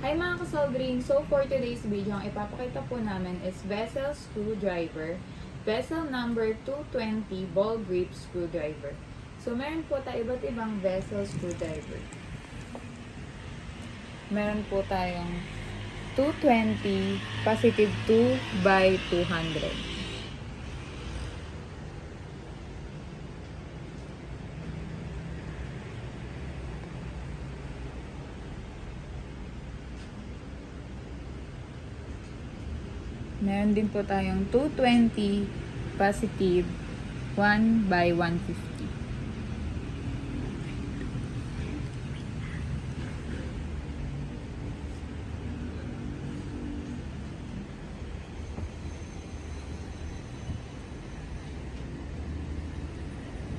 Hi mga kasoldering! So for today's video, ang ipapakita po namin is vessel screwdriver, vessel number 220 ball grip screwdriver. So meron po tayo iba't ibang vessel screwdriver. Meron po tayong 220 positive 2 by 200. Meron din po tayong 220 positive 1 by 150.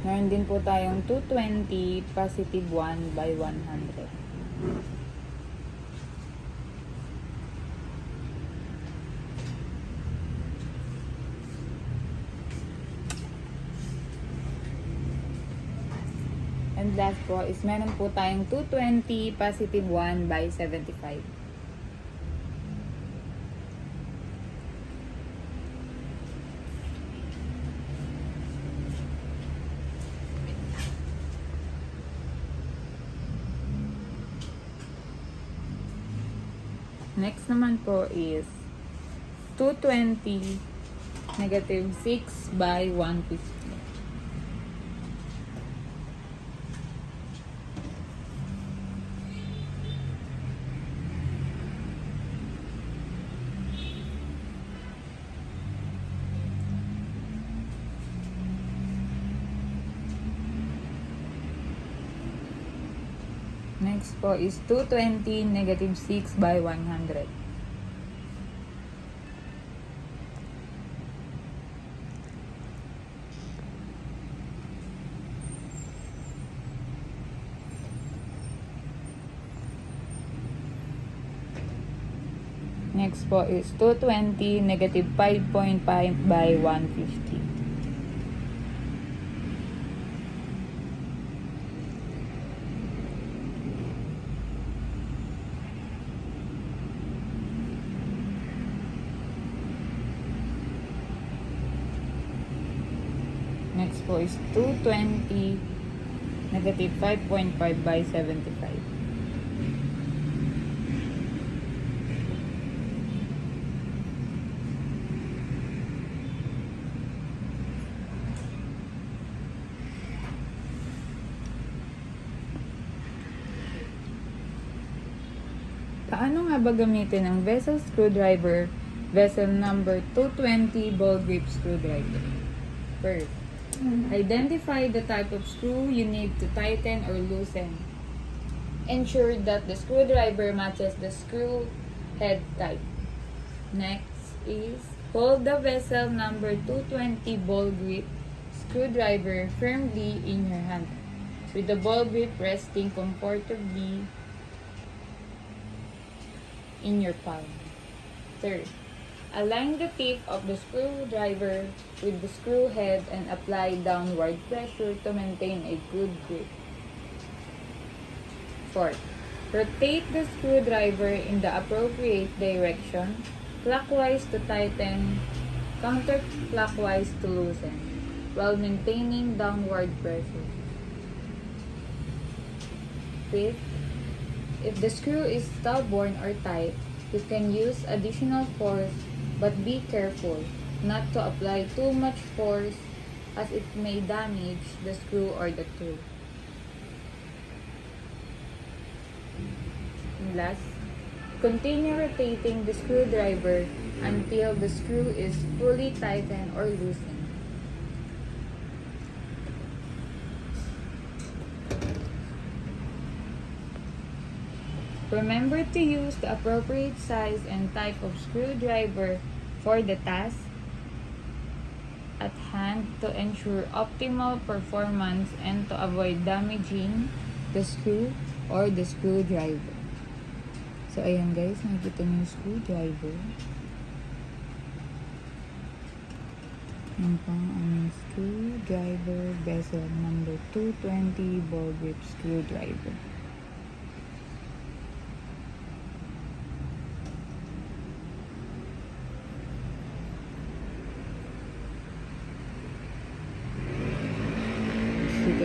Meron din po tayong 220 positive 1 by 100. And last po is meron po tayong 220 positive 1 by 75. Next naman po is 220 negative 6 by 150. Next po is 220 negative 6 by 100. Next po is 220 negative 5.5 by 150. Next po is 220 negative 5.5 by 75. Paano nga ba gamitin ang vessel screwdriver, vessel number 220 ball grip screwdriver? First, identify the type of screw you need to tighten or loosen. Ensure that the screwdriver matches the screw head type. Next is hold the vessel number 220 ball grip screwdriver firmly in your hand, with the ball grip resting comfortably in your palm. Third, align the tip of the screwdriver with the screw head and apply downward pressure to maintain a good grip. Fourth, rotate the screwdriver in the appropriate direction, clockwise to tighten, counterclockwise to loosen, while maintaining downward pressure. Fifth, if the screw is stubborn or tight, you can use additional force, but be careful not to apply too much force as it may damage the screw or the tool. And last, continue rotating the screwdriver until the screw is fully tightened or loosened. Remember to use the appropriate size and type of screwdriver for the task at hand to ensure optimal performance and to avoid damaging the screw or the screwdriver. So, ayan guys, nakikita niyo yung screwdriver. Yan po ang aming screwdriver vessel number 220 ball grip screwdriver.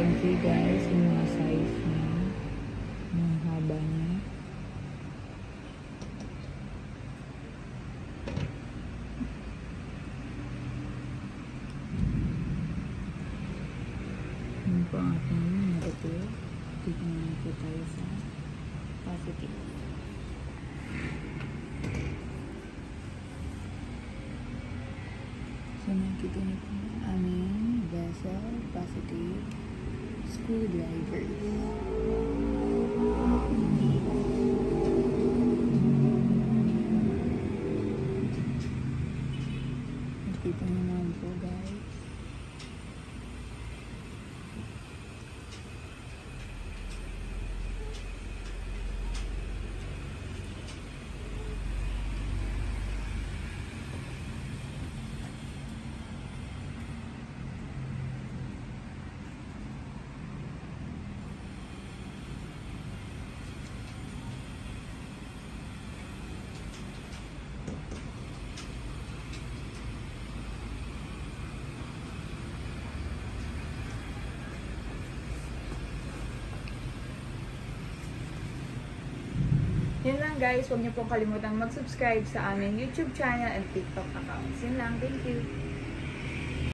can see guys, yung mga size niya, yung haba niya. Yun po ang ating negative. Dito naman po tayo sa positive. So, nakikita niyo po ang aming vessel, positive, screwdriver. Nakikita niyo naman po guys. Yun lang guys, huwag niyo pong kalimutang mag-subscribe sa aming YouTube channel and TikTok account. Yun lang, thank you!